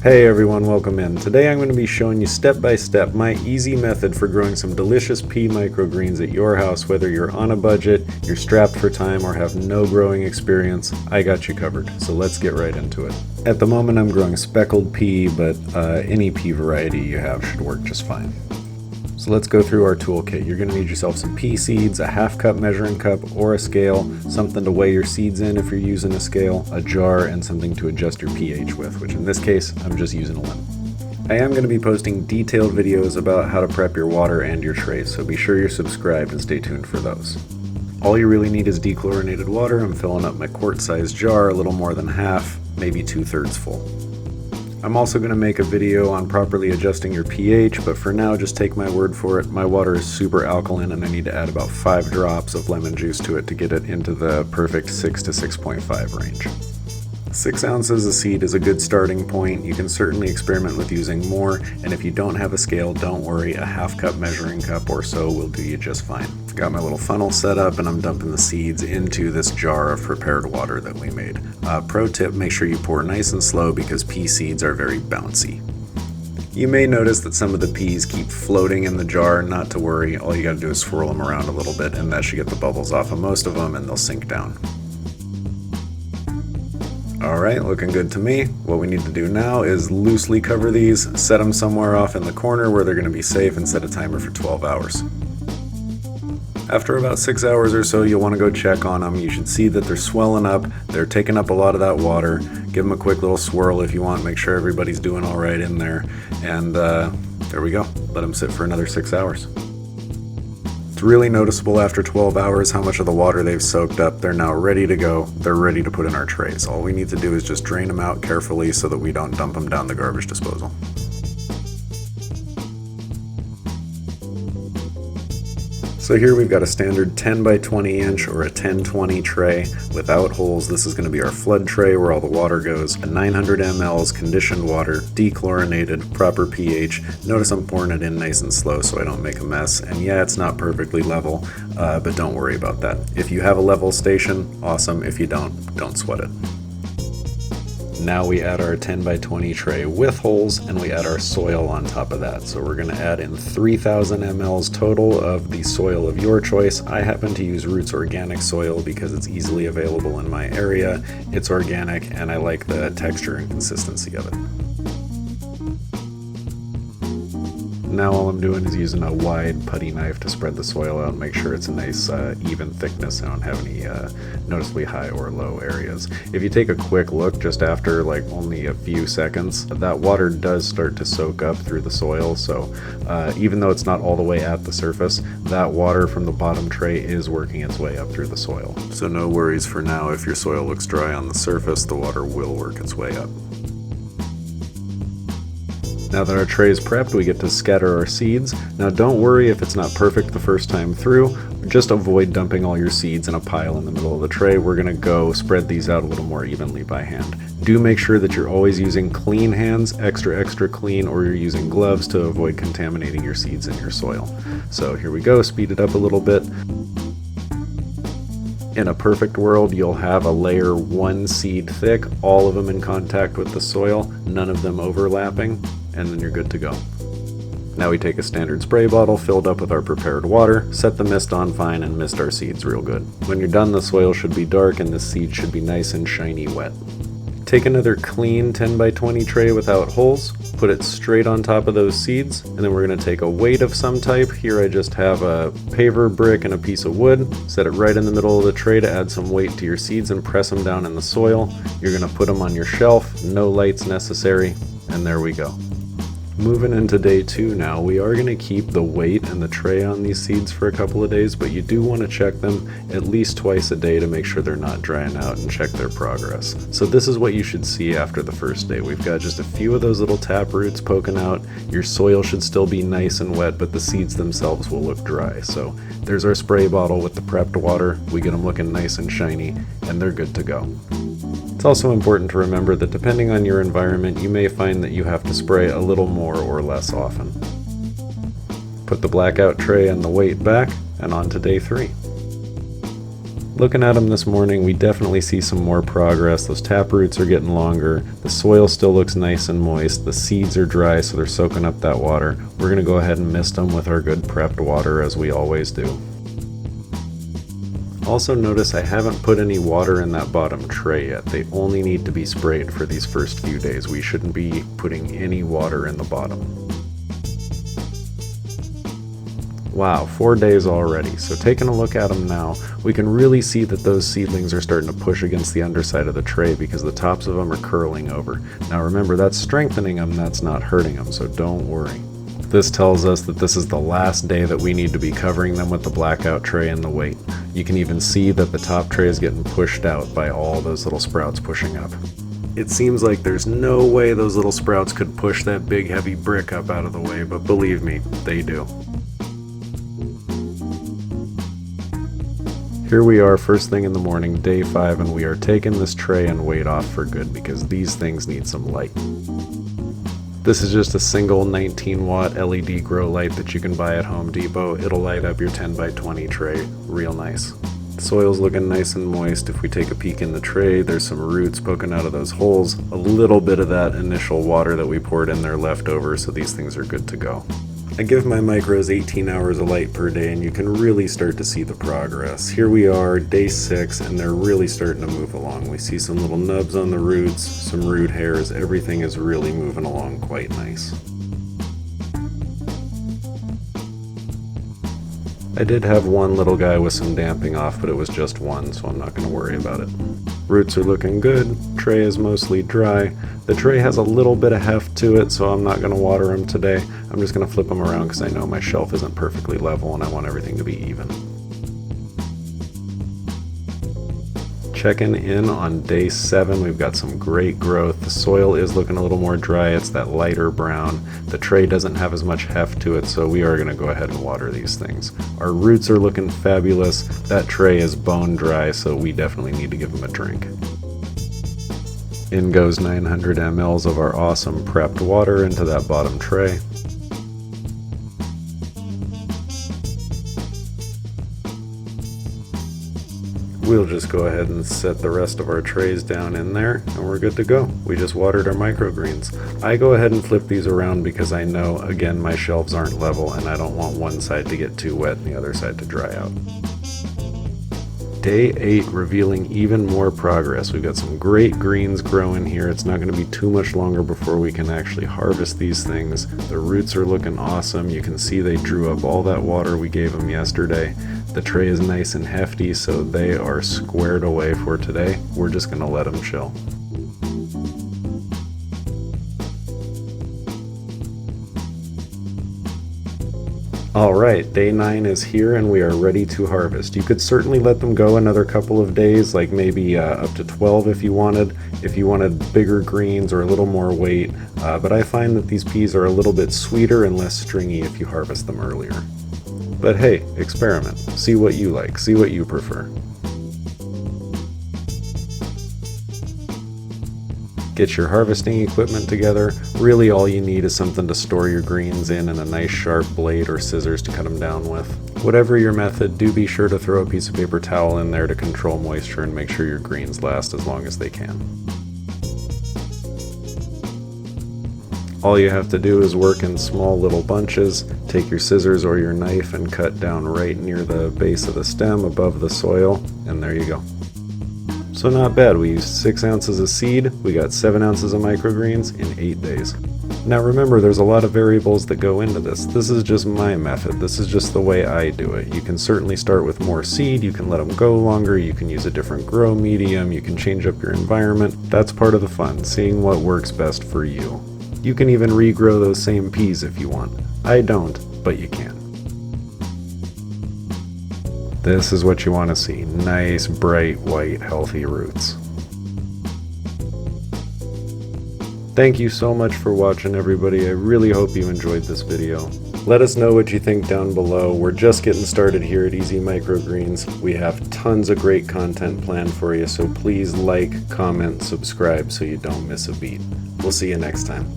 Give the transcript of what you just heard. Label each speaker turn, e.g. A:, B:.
A: Hey everyone, welcome in. Today I'm going to be showing you step by step my easy method for growing some delicious pea microgreens at your house. Whether you're on a budget, you're strapped for time, or have no growing experience, I got you covered. So let's get right into it. At the moment I'm growing speckled pea, but any pea variety you have should work just fine. So let's go through our toolkit. You're going to need yourself some pea seeds, a half cup measuring cup or a scale, something to weigh your seeds in if you're using a scale, a jar, and something to adjust your pH with, which in this case, I'm just using a limb. I am going to be posting detailed videos about how to prep your water and your trays, so be sure you're subscribed and stay tuned for those. All you really need is dechlorinated water. I'm filling up my quart-sized jar, a little more than half, maybe 2/3 full. I'm also going to make a video on properly adjusting your pH, but for now just take my word for it. My water is super alkaline and I need to add about 5 drops of lemon juice to it to get it into the perfect 6 to 6.5 range. 6 ounces of seed is a good starting point. You can certainly experiment with using more, and if you don't have a scale, don't worry, a half cup measuring cup or so will do you just fine. Got my little funnel set up and I'm dumping the seeds into this jar of prepared water that we made. Pro tip, make sure you pour nice and slow because pea seeds are very bouncy. You may notice that some of the peas keep floating in the jar. Not to worry, all you gotta do is swirl them around a little bit and that should get the bubbles off of most of them and they'll sink down. Alright, looking good to me. What we need to do now is loosely cover these, set them somewhere off in the corner where they're going to be safe, and set a timer for 12 hours. After about 6 hours or so, you'll want to go check on them. You should see that they're swelling up, they're taking up a lot of that water. Give them a quick little swirl if you want, make sure everybody's doing alright in there, and there we go. Let them sit for another 6 hours. It's really noticeable after 12 hours how much of the water they've soaked up. They're now ready to go. They're ready to put in our trays. All we need to do is just drain them out carefully so that we don't dump them down the garbage disposal. So here we've got a standard 10 by 20 inch or a 10-20 tray without holes. This is going to be our flood tray where all the water goes. A 900 mLs conditioned water, dechlorinated, proper pH. Notice I'm pouring it in nice and slow so I don't make a mess. And yeah, it's not perfectly level, but don't worry about that. If you have a level station, awesome. If you don't sweat it. Now we add our 10 by 20 tray with holes and we add our soil on top of that. So we're going to add in 3,000 mLs total of the soil of your choice. I happen to use Roots organic soil because it's easily available in my area. It's organic and I like the texture and consistency of it. Now all I'm doing is using a wide putty knife to spread the soil out and make sure it's a nice even thickness. I don't have any noticeably high or low areas. If you take a quick look just after like only a few seconds, that water does start to soak up through the soil. So even though it's not all the way at the surface, that water from the bottom tray is working its way up through the soil. So no worries for now. If your soil looks dry on the surface, the water will work its way up. Now that our tray is prepped, we get to scatter our seeds. Now don't worry if it's not perfect the first time through, just avoid dumping all your seeds in a pile in the middle of the tray. We're going to go spread these out a little more evenly by hand. Do make sure that you're always using clean hands, extra clean, or you're using gloves to avoid contaminating your seeds in your soil. So here we go, speed it up a little bit. In a perfect world, you'll have a layer 1 seed thick, all of them in contact with the soil, none of them overlapping, and then you're good to go. Now we take a standard spray bottle filled up with our prepared water, set the mist on fine, and mist our seeds real good. When you're done, the soil should be dark and the seed should be nice and shiny wet. Take another clean 10 by 20 tray without holes, put it straight on top of those seeds, and then we're going to take a weight of some type. Here I just have a paver brick and a piece of wood. Set it right in the middle of the tray to add some weight to your seeds and press them down in the soil. You're going to put them on your shelf, no lights necessary, and there we go. Moving into day 2 now, we are going to keep the weight and the tray on these seeds for a couple of days, but you do want to check them at least twice a day to make sure they're not drying out and check their progress. So this is what you should see after the first day. We've got just a few of those little tap roots poking out. Your soil should still be nice and wet, but the seeds themselves will look dry. So there's our spray bottle with the prepped water. We get them looking nice and shiny, and they're good to go. It's also important to remember that depending on your environment, you may find that you have to spray a little more or less often. Put the blackout tray and the weight back, and on to day 3. Looking at them this morning, we definitely see some more progress. Those tap roots are getting longer. The soil still looks nice and moist. The seeds are dry, so they're soaking up that water. We're gonna go ahead and mist them with our good prepped water as we always do. Also notice I haven't put any water in that bottom tray yet. They only need to be sprayed for these first few days. We shouldn't be putting any water in the bottom. Wow, 4 days already. So taking a look at them now, we can really see that those seedlings are starting to push against the underside of the tray because the tops of them are curling over. Now remember, that's strengthening them, that's not hurting them, so don't worry. This tells us that this is the last day that we need to be covering them with the blackout tray and the weight. You can even see that the top tray is getting pushed out by all those little sprouts pushing up. It seems like there's no way those little sprouts could push that big heavy brick up out of the way, but believe me, they do. Here we are first thing in the morning, day 5, and we are taking this tray and weight off for good because these things need some light. This is just a single 19 watt LED grow light that you can buy at Home Depot. It'll light up your 10 by 20 tray real nice. The soil's looking nice and moist. If we take a peek in the tray, there's some roots poking out of those holes. A little bit of that initial water that we poured in there left over, so these things are good to go. I give my micros 18 hours of light per day and you can really start to see the progress. Here we are, day 6, and they're really starting to move along. We see some little nubs on the roots, some root hairs, everything is really moving along quite nice. I did have one little guy with some damping off, but it was just one, so I'm not going to worry about it. Roots are looking good, tray is mostly dry. The tray has a little bit of heft to it, so I'm not going to water them today. I'm just going to flip them around because I know my shelf isn't perfectly level and I want everything to be even. Checking in on day 7, we've got some great growth. The soil is looking a little more dry, it's that lighter brown. The tray doesn't have as much heft to it, so we are going to go ahead and water these things. Our roots are looking fabulous. That tray is bone dry, so we definitely need to give them a drink. In goes 900 mLs of our awesome prepped water into that bottom tray. We'll just go ahead and set the rest of our trays down in there and we're good to go. We just watered our microgreens. I go ahead and flip these around because I know, again, my shelves aren't level and I don't want one side to get too wet and the other side to dry out. Day 8 revealing even more progress. We've got some great greens growing here. It's not going to be too much longer before we can actually harvest these things. The roots are looking awesome. You can see they drew up all that water we gave them yesterday. The tray is nice and hefty, so they are squared away for today. We're just going to let them chill. Alright, day 9 is here and we are ready to harvest. You could certainly let them go another couple of days, like maybe up to 12 if you wanted bigger greens or a little more weight, but I find that these peas are a little bit sweeter and less stringy if you harvest them earlier. But hey, experiment. See what you like, see what you prefer. Get your harvesting equipment together. Really all you need is something to store your greens in and a nice sharp blade or scissors to cut them down with. Whatever your method, do be sure to throw a piece of paper towel in there to control moisture and make sure your greens last as long as they can. All you have to do is work in small little bunches. Take your scissors or your knife and cut down right near the base of the stem above the soil, and there you go. So not bad, we used 6 ounces of seed, we got 7 ounces of microgreens in 8 days. Now remember, there's a lot of variables that go into this. This is just my method, this is just the way I do it. You can certainly start with more seed, you can let them go longer, you can use a different grow medium, you can change up your environment. That's part of the fun, seeing what works best for you. You can even regrow those same peas if you want. I don't, but you can. This is what you want to see. Nice, bright, white, healthy roots. Thank you so much for watching, everybody. I really hope you enjoyed this video. Let us know what you think down below. We're just getting started here at Easy Microgreens. We have tons of great content planned for you, so please like, comment, subscribe so you don't miss a beat. We'll see you next time.